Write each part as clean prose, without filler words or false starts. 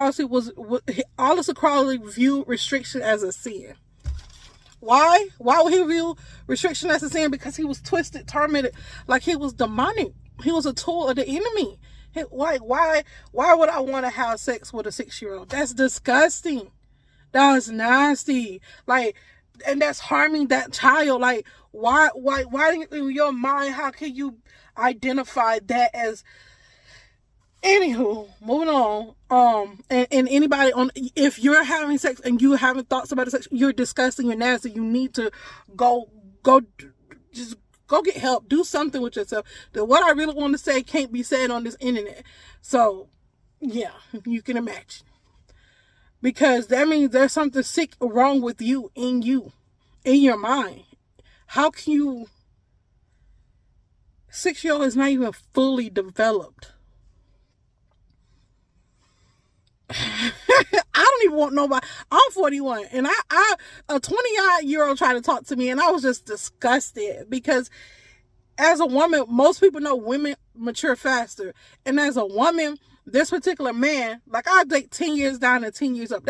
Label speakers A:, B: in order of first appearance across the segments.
A: Aliester Crowley viewed restriction as a sin. Why? Why would he view restriction as a sin? Because he was twisted, tormented, like he was demonic. He was a tool of the enemy. Like, why would I want to have sex with a 6-year-old? That's disgusting. That's nasty. Like, and that's harming that child. Like, why in your mind, how can you identify that as... Anywho, moving on. And anybody if you're having sex and you having thoughts about sex, you're disgusting, you're nasty. You need to just go get help. Do something with yourself. What I really want to say can't be said on this internet. So, yeah, you can imagine. Because that means there's something sick wrong with you, in your mind. How can you... 6-year-old is not even fully developed. I don't even want nobody. I'm 41 and a 20-year-old tried to talk to me and I was just disgusted, because as a woman, most people know women mature faster. And as a woman, this particular man, like, I date 10 years down and 10 years up.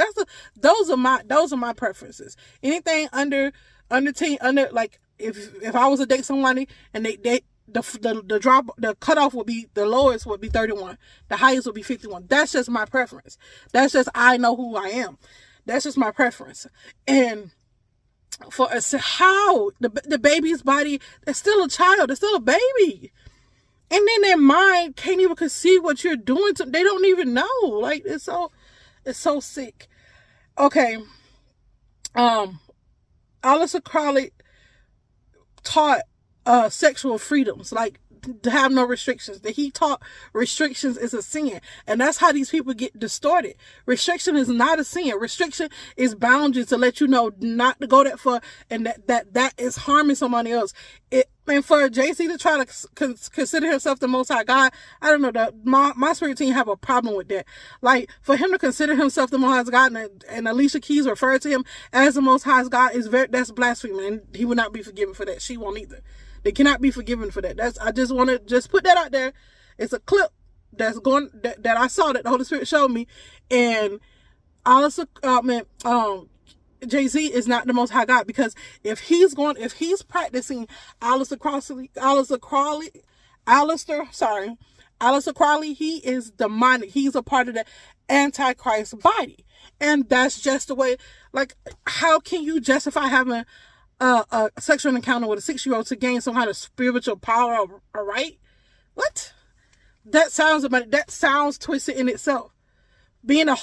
A: Those are my preferences. Anything under 10, like, if I was to date somebody and the cutoff would be, the lowest would be 31, the highest would be 51. That's just my preference. That's just, I know who I am. That's just my preference. And for us, how the baby's body, it's still a child, it's still a baby, and then their mind can't even conceive what you're doing to. They don't even know. Like, it's so sick. Okay. Aliester Crowley taught sexual freedoms, like to have no restrictions. That he taught restrictions is a sin, and that's how these people get distorted. Restriction is not a sin. Restriction is boundaries to let you know not to go that far, and that is harming somebody else. And for Jay-Z to try to consider himself the Most High God, I don't know, my spirit team have a problem with that. Like, for him to consider himself the Most High God, and Alicia Keys referred to him as the Most High God, that's blasphemy, and he will not be forgiven for that. She won't either. They cannot be forgiven for that. I just want to just put that out there. It's a clip that I saw that the Holy Spirit showed me, and Jay-Z is not the Most High God, because if he's practicing Aliester Crowley, he is demonic. He's a part of the Antichrist body, and that's just the way. Like, how can you justify having a sexual encounter with a 6-year-old to gain some kind of spiritual power or right? What? That sounds twisted in itself. Being a